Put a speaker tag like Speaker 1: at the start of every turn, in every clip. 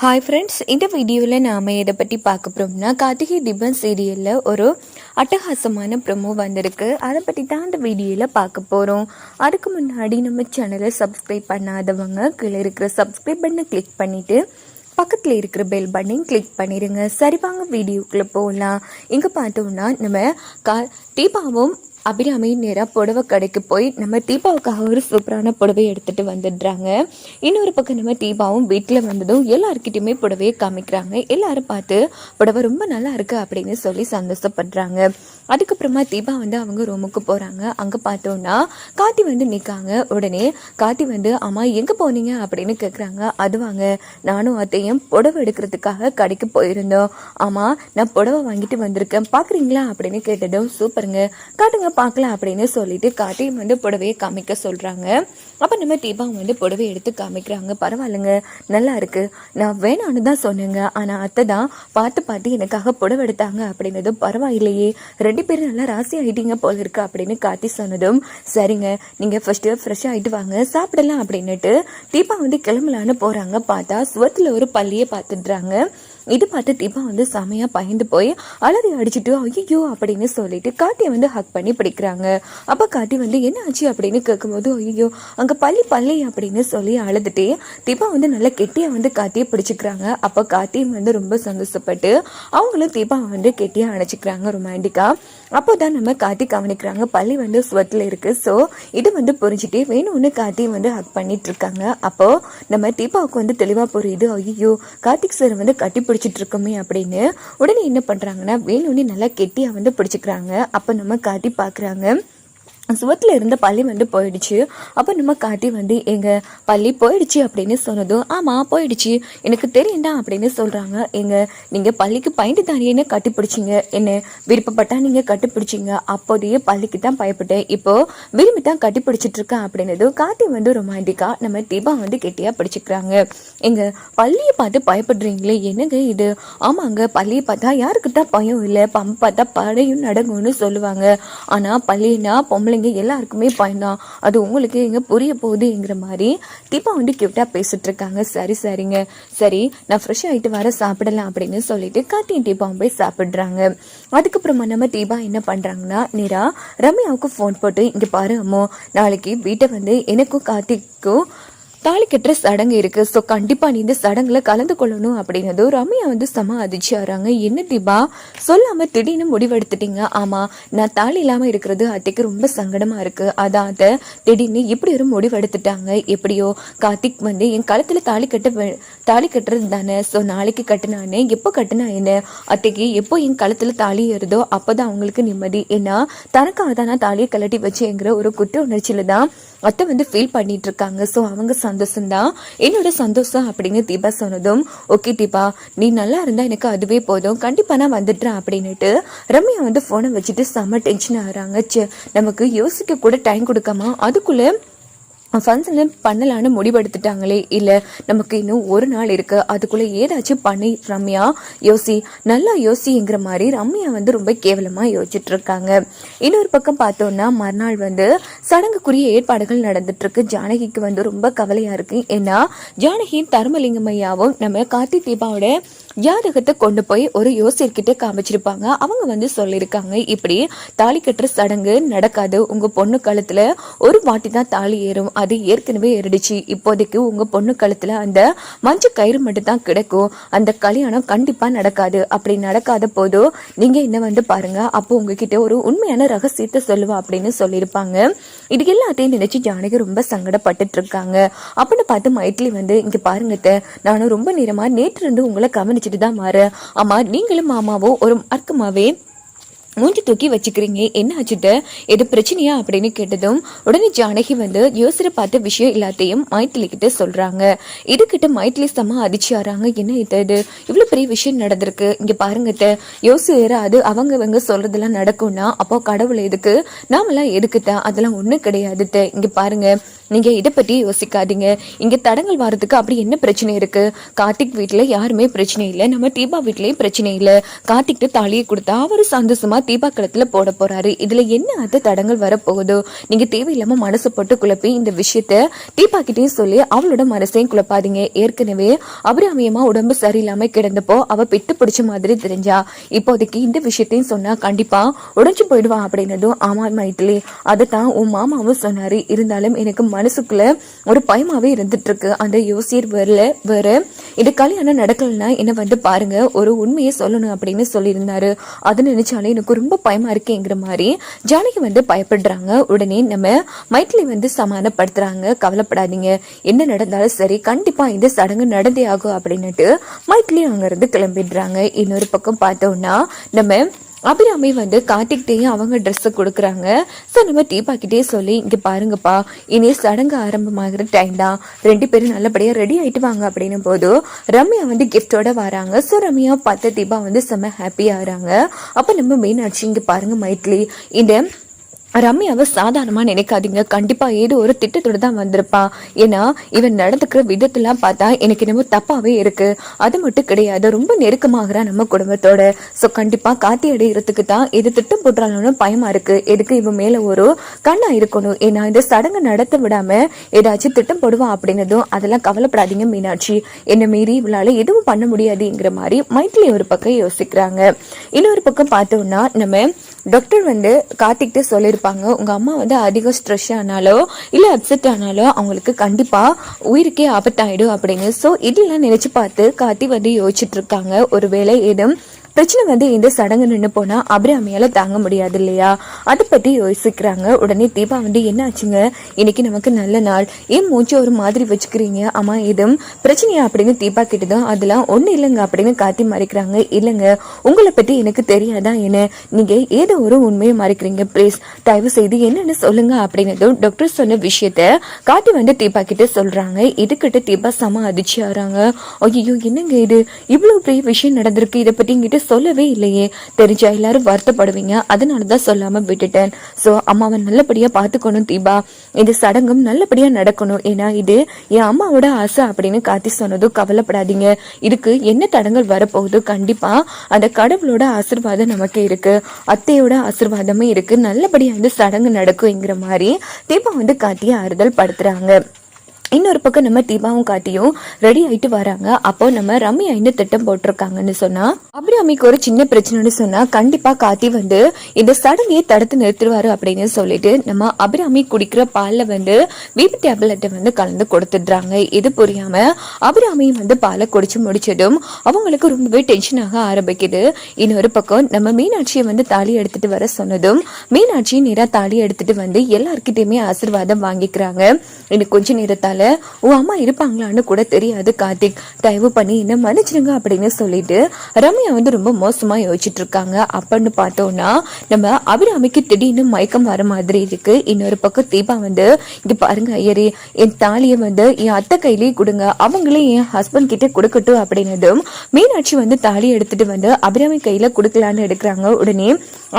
Speaker 1: Hi friends, இந்த வீடியோவில் நாம் எதை பற்றி பார்க்க போகிறோம்னா கார்த்திகை தீபம் சீரியலில் ஒரு அட்டகாசமான ப்ரொமோ வந்திருக்கு. அதை பற்றி தான் இந்த வீடியோவில் பார்க்க போகிறோம். அதுக்கு முன்னாடி நம்ம சேனலை சப்ஸ்கிரைப் பண்ணாதவங்க கீழே இருக்கிற சப்ஸ்கிரைப் பட்டனை கிளிக் பண்ணிவிட்டு பக்கத்தில் இருக்கிற பெல் பட்டனையும் கிளிக் பண்ணிடுங்க. சரி, வாங்க வீடியோக்குள்ளே போகலாம். இங்கே பார்த்தோம்னா நம்ம தீபாவும் அபிராமி நேராக புடவை கடைக்கு போய் நம்ம தீபாவுக்காக ஒரு சூப்பரான புடவை எடுத்துகிட்டு வந்துடுறாங்க. இன்னொரு பக்கம் நம்ம தீபாவும் வீட்டில் வந்ததும் எல்லாருக்கிட்டையுமே புடவையை காமிக்கிறாங்க. எல்லாரும் பார்த்து புடவை ரொம்ப நல்லா இருக்குது அப்படின்னு சொல்லி சந்தோஷப்படுறாங்க. அதுக்கப்புறமா தீபா அவங்க ரூமுக்கு போகிறாங்க. அங்கே பார்த்தோன்னா கார்த்தி நிற்காங்க. உடனே கார்த்தி அம்மா எங்கே போனீங்க அப்படின்னு கேட்குறாங்க. அதுவாங்க, நானும் அத்தையும் புடவை எடுக்கிறதுக்காக கடைக்கு போயிருந்தோம். ஆமாம், நான் புடவை வாங்கிட்டு வந்திருக்கேன், பார்க்குறீங்களா அப்படின்னு கேட்டதும் சூப்பருங்க, காட்டுங்க பார்க்கலாம் அப்படின்னு சொல்லிட்டு கார்த்தியும் புடவையை காமிக்க சொல்கிறாங்க. அப்போ நம்ம தீபா புடவை எடுத்து காமிக்கிறாங்க. பரவாயில்லைங்க, நல்லா இருக்கு, நான் வேணான்னு தான் சொன்னேங்க, ஆனால் அத்தை தான் பார்த்து எனக்காக புடவை எடுத்தாங்க அப்படின்னதும் பரவாயில்லையே, 2 பேரும் நல்லா ராசி ஆகிட்டீங்க போல இருக்கு அப்படின்னு கார்த்தி சொன்னதும் சரிங்க, நீங்கள் ஃபர்ஸ்ட்டு ஃப்ரெஷ் ஆகிட்டு வாங்க, சாப்பிடலாம் அப்படின்னுட்டு தீபா கிளம்பலான்னு போகிறாங்க. பார்த்தா சுவத்தில் ஒரு பள்ளியை பார்த்துடுறாங்க. இது பார்த்து தீபா செமையாக பயந்து போய் அலறி அடிச்சுட்டு ஐயோ அப்படின்னு சொல்லிட்டு கார்த்தியை ஹக் பண்ணி பிடிக்கிறாங்க. அப்போ கார்த்தி என்ன ஆச்சு அப்படின்னு கேட்கும்போது ஐயோ அங்கே பள்ளி அப்படின்னு சொல்லி அழுதுட்டே தீபா நல்லா கெட்டியாக கார்த்தியை பிடிச்சிக்கிறாங்க. அப்போ கார்த்தியும் ரொம்ப சந்தோஷப்பட்டு அவங்களும் தீபா கெட்டியாக அணைச்சிக்கிறாங்க ரொமான்டிக்கா. அப்போ தான் நம்ம கார்த்தி கவனிக்கிறாங்க பள்ளி சுவத்தில் இருக்கு. ஸோ இது புரிஞ்சுட்டே வேணும்னு கார்த்தியை ஹக் பண்ணிட்டு இருக்காங்க. அப்போ நம்ம தீபாவுக்கு தெளிவாக புரியுது, ஐயோ கார்த்திக் சார் கட்டி பிடிச்சிட்டு இருக்கோமே அப்படின்னு. உடனே என்ன பண்றாங்கன்னா வேணும்னு நல்லா கெட்டியா பிடிச்சிக்கிறாங்க. அப்ப நம்ம காட்டி பாக்குறாங்க சுவத்தில் இருந்த பள்ளி போயிடுச்சு. அப்போ நம்ம காட்டி எங்கள் பள்ளி போயிடுச்சு அப்படின்னு சொன்னதும் ஆமாம் போயிடுச்சு, எனக்கு தெரியும்டா அப்படின்னு சொல்கிறாங்க. நீங்கள் பள்ளிக்கு பயந்து தானே என்ன கட்டிப்பிடிச்சிங்க, என்ன விருப்பப்பட்டா நீங்கள் கட்டிப்பிடிச்சிங்க, அப்போதையே பள்ளிக்கு தான் பயப்பட்டேன், இப்போது விரும்பி தான் கட்டிப்பிடிச்சிட்டு இருக்கேன் அப்படின்னதும் காட்டி ரொமான்டிக்காக நம்ம தீபா கெட்டியாக பிடிச்சிக்கிறாங்க. எங்கள் பள்ளியை பார்த்து பயப்படுறீங்களே, என்னங்க இது? ஆமாங்க, பள்ளியை பார்த்தா யாருக்கு தான் பயம் இல்லை, பம்பு பார்த்தா படையும் நடங்கும்னு சொல்லுவாங்க, ஆனால் பள்ளினா பொம்பளை எல்லாருக்குமே பயந்தான், அது உங்களுக்கு எங்க புரிய போகுதுங்கிற மாதிரி தீபா கியூட்டா பேசிட்டு இருக்காங்க. சரிங்க, சரி நான் ஃப்ரெஷ் ஆயிட்டு வர சாப்பிடலாம் அப்படின்னு சொல்லிட்டு கார்த்தியும் தீபாவும் போய் சாப்பிடுறாங்க. அதுக்கப்புறமா நம்ம தீபா என்ன பண்றாங்கன்னா நேரா ரம்யாவுக்கு ஃபோன் போட்டு இங்க பாரு அம்மோ, நாளைக்கு வீட்டை எனக்கும் கார்த்திக்கும் தாலி கட்டுற சடங்கு இருக்கு, ஸோ கண்டிப்பா நீ இந்த சடங்குல கலந்து கொள்ளணும் அப்படின்னது ரம்யா செம அதிர்ச்சி ஆறாங்க. என்ன தீபா சொல்லாம திடீர்னு முடிவெடுத்துட்டீங்க? ஆமா, நான் தாலி இல்லாம இருக்கிறது அத்தைக்கு ரொம்ப சங்கடமா இருக்கு, அதான் அத்தை திடீர்னு இப்படி ஒரு முடிவெடுத்துட்டாங்க. எப்படியோ கார்த்திக் என் கழுத்துல தாலி கட்டுறது தானே, ஸோ நாளைக்கு கட்டுனானே, எப்போ கட்டுனா என்ன, அத்தைக்கு எப்போ என் கழுத்துல தாலி ஏறுதோ அப்போதான் அவங்களுக்கு நிம்மதி, ஏன்னா தனக்காக தான் நான் தாலியை கலட்டி வச்சேங்கிற ஒரு குற்ற உணர்ச்சியில தான் அத்தை ஃபீல் பண்ணிட்டு இருக்காங்க. ஸோ அவங்க சந்தோஷம்தான் என்னோட சந்தோஷம் அப்படின்னு தீபா சொன்னதும் ஓகே தீபா, நீ நல்லா இருந்தா எனக்கு அதுவே போதும், கண்டிப்பா நான் வந்துடுறேன் அப்படின்னுட்டு ரம்யா போனை வச்சுட்டு செம்ம டென்ஷன் ஆகுறாங்க. நமக்கு யோசிக்க கூட டைம் கொடுக்காம அதுக்குள்ள ஃபங்க்ஷன் பண்ணலான்னு முடிவெடுத்துட்டாங்களே, இல்லை நமக்கு இன்னும் ஒரு நாள் இருக்கு, அதுக்குள்ளே ஏதாச்சும் பண்ணி ரம்யா நல்லா யோசிங்கிற மாதிரி ரம்யா ரொம்ப கேவலமாக யோசிச்சுட்டு இருக்காங்க. இன்னொரு பக்கம் பார்த்தோம்னா மறுநாள் சடங்குக்குரிய ஏற்பாடுகள் நடந்துட்டு இருக்கு. ஜானகிக்கு ரொம்ப கவலையா இருக்கு. ஏன்னா ஜானகி தர்மலிங்கம் ஐயாவும் நம்ம கார்த்தி தீபாவோட ஜாதகத்தை கொண்டு போய் ஒரு யோசியர்கிட்ட காமிச்சிருப்பாங்க. அவங்க சொல்லியிருக்காங்க இப்படி தாலி கட்டுற சடங்கு நடக்காது, உங்க பொண்ணு கழுத்துல ஒரு வாட்டி தான் தாலி ஏறும், அது ஏற்கனவே ஏறிடுச்சு, இப்போதைக்கு உங்க பொண்ணு கழுத்துல அந்த மஞ்சள் கயிறு மட்டும் தான் கிடைக்கும், அந்த கல்யாணம் கண்டிப்பா நடக்காது, அப்படி நடக்காத போதும் நீங்க என்ன பாருங்க, அப்போ உங்ககிட்ட ஒரு உண்மையான ரகசியத்தை சொல்லுவா அப்படின்னு சொல்லியிருப்பாங்க. இது எல்லாத்தையும் நினைச்சு ஜானகி ரொம்ப சங்கடப்பட்டுட்டு இருக்காங்க. அப்படின்னு பார்த்து மைட்லி இங்க பாருங்க, நானும் ரொம்ப நேரமா நேற்று இருந்து உங்களை கவனிச்சுட்டு தான் மாற, ஆமா நீங்களும் மாமாவோ ஒரு அர்க்கமாவே மூஞ்சி தூக்கி வச்சுக்கிறீங்க, என்ன ஆச்சுட்டு, எது பிரச்சனையா அப்படின்னு கேட்டதும் உடனே ஜானகி யோசிர பார்த்த விஷயம் எல்லாத்தையும் மைத்திலி கிட்ட சொல்றாங்க. இதுகிட்ட மைத்திலி செம்ம அதிர்ச்சி ஆறாங்க. என்ன இது இவ்வளவு பெரிய விஷயம் நடந்திருக்கு, இங்க பாருங்க யோசிர அது அவங்க சொல்றதெல்லாம் நடக்கும்னா அப்போ கடவுள் எதுக்கு, நாமெல்லாம் எதுக்குத்தான், அதெல்லாம் ஒண்ணும் கிடையாது. இங்க பாருங்க, நீங்க இதை பத்தி யோசிக்காதீங்க, இங்க தடங்கள் வர்றதுக்கு அப்படி என்ன பிரச்சனை இருக்கு, கார்த்திக் வீட்டுல யாருமே பிரச்சனை இல்லை, நம்ம தீபா வீட்லயும் பிரச்சனை இல்லை, கார்த்திக் தாலியை கொடுத்தா அவரு சந்தோஷமா தீபா கழுத்துல போட போறாரு. இதுல என்ன அது தடங்கள் வரப்போகுதோ, நீங்க தேவையில்லாம மனசு போட்டு குழப்பி இந்த விஷயத்த தீபா கிட்டையும் சொல்லி அவளோட மனசையும் குழப்பாதீங்க. ஏற்கனவே அபிராமியமா உடம்பு சரியில்லாம கிடந்தப்போ அவ பிட்டு பிடிச்ச மாதிரி தெரிஞ்சா. இப்போதைக்கு இந்த விஷயத்தையும் சொன்னா கண்டிப்பா உடைஞ்சு போயிடுவா அப்படின்னதும், ஆமா மைத்திலி, அதைத்தான் உன் மாமாவும் சொன்னாரு. இருந்தாலும் எனக்கு மனசுக்குள்ள ஒரு பயமாவே இருந்துட்டு இருக்கு. அந்த யோசியர் வேற இது கல்யாணம் நடக்கலன்னா என்ன வந்து பாருங்க, ஒரு உண்மையை சொல்லணும் அப்படின்னு சொல்லியிருந்தாரு. அதை நினைச்சாலே எனக்கு ரொம்ப பயமா இருக்கேங்கிற மாதிரி ஜானகி வந்து பயப்படுறாங்க. உடனே நம்ம மைத்திலி வந்து சமாதானப்படுத்துறாங்க. கவலைப்படாதீங்க, என்ன நடந்தாலும் சரி, கண்டிப்பா இந்த சடங்கு நடந்தே ஆகும் அப்படின்னுட்டு மைத்திலி அங்க இருந்து கிளம்பிடுறாங்க. இன்னொரு பக்கம் பார்த்தோம்னா நம்ம அபிராமி வந்து கார்த்திக்கிட்டேயும் அவங்க ட்ரெஸ்ஸை கொடுக்குறாங்க. ஸோ நம்ம தீபா கிட்டே சொல்லி, இங்கே பாருங்கப்பா, இனி சடங்கு ஆரம்பமாகிற டைம் தான், 2 பேரும் நல்லபடியாக ரெடி ஆகிட்டு வாங்க அப்படின்னும் போது ரம்யா வந்து கிஃப்டோட வராங்க. ஸோ ரம்யா பார்த்த தீபா வந்து செம்ம ஹாப்பியாகிறாங்க. அப்போ நம்ம மீனாட்சி, இங்கே பாருங்க மைத்திலி, இந்த ரம்யாவை சாதாரணமா நினைக்காதீங்க, கண்டிப்பா ஏதோ ஒரு திட்டத்தோட தான் வந்திருப்பா. ஏன்னா இவன் நடந்துக்கிற விதத்தெல்லாம் பார்த்தா எனக்கு என்னமோ தப்பாவே இருக்கு. அது மட்டும் கிடையாது, ரொம்ப நெருக்கமாகறா நம்ம குடும்பத்தோட. சோ கண்டிப்பா காத்தி அடைகிறதுக்கு தான் இது திட்டம் போட்டுறாலும் பயமா இருக்கு. எதுக்கு இவன் மேல ஒரு கண்ணா இருக்கணும். ஏன்னா இந்த சடங்கு நடத்த விடாம ஏதாச்சும் திட்டம் போடுவான் அப்படின்னதும், அதெல்லாம் கவலைப்படாதீங்க மீனாட்சி, என்ன மீறி இவளால எதுவும் பண்ண முடியாதுங்கிற மாதிரி மைத்திலி ஒரு பக்கம் யோசிக்கிறாங்க. இன்னொரு பக்கம் பார்த்தோம்னா நம்ம டாக்டர் வந்து கார்த்திக்கிட்ட சொல்லியிருப்பாங்க, உங்க அம்மா வந்து அதிகம் ஸ்ட்ரெஸ் ஆனாலோ இல்ல அப்செட் ஆனாலோ அவங்களுக்கு கண்டிப்பா உயிருக்கே ஆபத்தாயிடும் அப்படின்னு. ஸோ இதெல்லாம் நினைச்சு பார்த்து கார்த்தி வந்து யோசிச்சுட்டு இருக்காங்க. ஒருவேளை ஏதும் பிரச்சனை வந்து இந்த சடங்கு நின்று போனா அபிராமியால தாங்க முடியாது இல்லையா, அதை பத்தி யோசிக்கிறாங்க. உடனே தீபா வந்து, என்ன ஆச்சுங்க, இன்னைக்கு நமக்கு நல்ல நாள், ஏன் மூச்சு ஒரு மாதிரி வச்சுக்கிறீங்க, ஆமா எதுவும் பிரச்சனையா அப்படின்னு தீபா கிட்டதும், அதெல்லாம் ஒண்ணு இல்லைங்க அப்படின்னு காத்தி மறைக்கிறாங்க. இல்லைங்க, உங்களை பத்தி எனக்கு தெரியாதா என்ன, நீங்க ஏதோ ஒரு உண்மையை மறைக்கிறீங்க, பிளீஸ் தயவு செய்து என்னன்னு சொல்லுங்க அப்படின்னதும் டாக்டர் சொன்ன விஷயத்த காத்தி வந்து தீபா கிட்ட சொல்றாங்க. இதுகிட்ட தீபா செம அதிர்ச்சி ஆறாங்க. ஐயோ என்னங்க இது, இவ்வளவு பெரிய விஷயம் நடந்திருக்கு, இதை பத்தி இங்கிட்ட சொல்லவே இல்லையே, தெரிஞ்சா எல்லாரும் வருத்தப்படுவீங்க, அதனாலதான் சொல்லாம விட்டுட்டேன். சோ அம்மாவை நல்லபடியா பாத்துக்கணும் தீபா, இந்த சடங்கும் நல்லபடியா நடக்கணும், ஏன்னா இது என் அம்மாவோட ஆசை அப்படின்னு காத்தி சொன்னதும், கவலைப்படாதீங்க, இதுக்கு என்ன தடங்கள் வரப்போகுது, கண்டிப்பா அந்த கடவுளோட ஆசீர்வாதம் நமக்கு இருக்கு, அத்தையோட ஆசீர்வாதமும் இருக்கு, நல்லபடியா இந்த சடங்கு நடக்குங்கிற மாதிரி தீபா வந்து காட்டிய ஆறுதல் படுத்துறாங்க. இன்னொரு பக்கம் நம்ம தீபாவும் காட்டியும் ரெடி ஆயிட்டு வராங்க. அப்போ நம்ம ரம்யா என்ன திட்டம் போட்டிருக்காங்கன்னு சொன்னா, அபிராமிக்கு ஒரு சின்ன பிரச்சனைன்னு சொன்னா கண்டிப்பா காத்தி வந்து இந்த சடங்கையை தடுத்து நிறுத்துவாரு அப்படின்னு சொல்லிட்டு நம்ம அபிராமி குடிக்கிற பால்ல வந்து பிபி டேப்லெட்டை வந்து கலந்து கொடுத்துடுறாங்க. இது புரியாம அபிராமி வந்து பாலை குடிச்சு முடிச்சதும் அவங்களுக்கு ரொம்பவே டென்ஷன் ஆக ஆரம்பிக்குது. இன்னொரு பக்கம் நம்ம மீனாட்சியை வந்து தாலி எடுத்துட்டு வர சொன்னதும் மீனாட்சி நேரா தாலி எடுத்துட்டு வந்து எல்லார்கிட்டயுமே ஆசீர்வாதம் வாங்கிக்கிறாங்க. இன்னும் கொஞ்ச நேரத்தால உன் அம்மா இருப்பாங்களான்னு கூட தெரியாது கார்த்திக், தயவு பண்ணி என்ன மன்னிச்சிருங்க அப்படின்னு சொல்லிட்டு ரம்யா வந்து ரொம்ப மோசமா யோசிச்சுட்டு இருக்காங்க. அப்படின்னு பார்த்தோம்னா நம்ம அபிராமிக்கு திடீர்னு மயக்கம் வர மாதிரி இருக்கு. இன்னொரு பக்கம் தீபா வந்து, இங்க பாருங்க ஐயரே, என் தாலியை வந்து என் அத்தை கையிலேயே கொடுங்க, அவங்களே என் ஹஸ்பண்ட் கிட்ட கொடுக்கட்டும் அப்படின்னதும் மீனாட்சி வந்து தாலி எடுத்துட்டு வந்து அபிராமி கையில கொடுக்கலான்னு எடுக்கிறாங்க. உடனே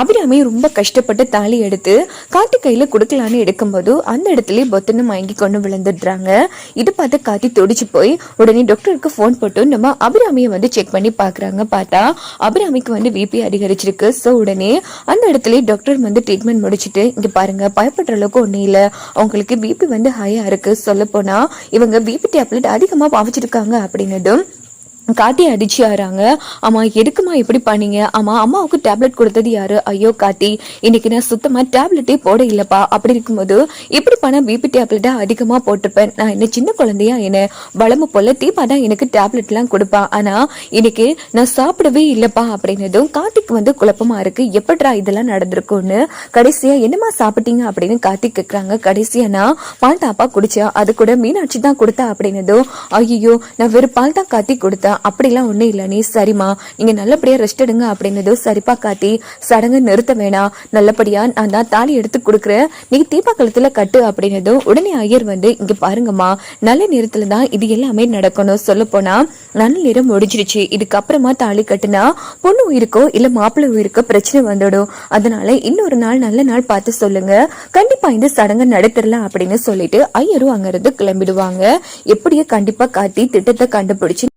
Speaker 1: அபிராமி ரொம்ப கஷ்டப்பட்டு தாலி எடுத்து கார்த்திக் கையில கொடுக்கலான்னு எடுக்கும்போது அந்த இடத்துல பொத்துன்னு மயங்கி கொண்டு விழுந்துடுறாங்க. இது பார்த்து காத்தி துடிச்சு போய் உடனே டாக்டருக்கு போன் போட்டு நம்ம அபிராமியை வந்து செக் பண்ணி பாக்குறாங்க. பார்த்தா அபிராமிக்கு வந்து பிபி அதிகரிச்சிருக்கு. சோ உடனே அந்த இடத்துல டாக்டர் வந்து ட்ரீட்மெண்ட் முடிச்சுட்டு, இங்க பாருங்க பயப்படுற அளவுக்கு ஒன்றும் இல்லை, அவங்களுக்கு பிபி வந்து ஹையா இருக்கு, சொல்ல போனா இவங்க பிபி டேப்லெட் அதிகமா பாவிச்சிருக்காங்க அப்படின்னதும் காத்தி அதிர்ச்சி ஆறாங்க. ஆமா எதுக்குமா எப்படி பண்ணீங்க, ஆமா அம்மாவுக்கு டேப்லெட் கொடுத்தது யாரு, ஐயோ காத்தி இன்னைக்கு நான் சுத்தமா டேப்லெட்டே போட இல்லப்பா, அப்படி இருக்கும்போது இப்படி பண்ண பிபி டேப்லெட்டா அதிகமா போட்டிருப்பேன், நான் என்ன சின்ன குழந்தையா, என்ன வளமு போல தீபா தான் எனக்கு டேப்லெட் எல்லாம் கொடுப்பா, ஆனா இன்னைக்கு நான் சாப்பிடவே இல்லப்பா அப்படின்னதும் கார்த்திக் வந்து குழப்பமா இருக்கு, எப்படா இதெல்லாம் நடந்திருக்கும்னு. கடைசியா என்னமா சாப்பிட்டீங்க அப்படின்னு கார்த்திக் கேக்குறாங்க. கடைசியா நான் பால் தாப்பா குடிச்சேன், அது கூட மீனாட்சி தான் கொடுத்தா அப்படின்னதும், ஐயோ நான் வெறும் பால் தான் காத்தி கொடுத்தேன், அப்படிலாம் ஒண்ணும் இல்ல, நீ சரிமா நீங்க நல்லபடியா ரெஸ்ட் எடுங்க அப்படின்னதோ, சரிப்பா காத்தி சடங்கு நிறுத்த வேணாம், நல்லபடியா நான் தான் தாலி எடுத்து கொடுக்குறேன், நீங்க தீபா கழுத்துல கட்டு அப்படின்னதோ, உடனே ஐயர் வந்து, இங்க பாருங்கம்மா நல்ல நேரத்துல தான் இது எல்லாமே நடக்கணும், சொல்ல போனா நல்ல நேரம் முடிஞ்சிருச்சு, இதுக்கப்புறமா தாலி கட்டுனா பொண்ணு உயிருக்கோ இல்ல மாப்பிள்ளை உயிருக்கோ பிரச்சனை வந்துடும், அதனால இன்னொரு நாள் நல்ல நாள் பார்த்து சொல்லுங்க, கண்டிப்பா இந்த சடங்கு நடத்திடலாம் அப்படின்னு சொல்லிட்டு ஐயரும் அங்க இருந்து கிளம்பிடுவாங்க. எப்படியே கண்டிப்பா காத்தி திட்டத்தை கண்டுபிடிச்சு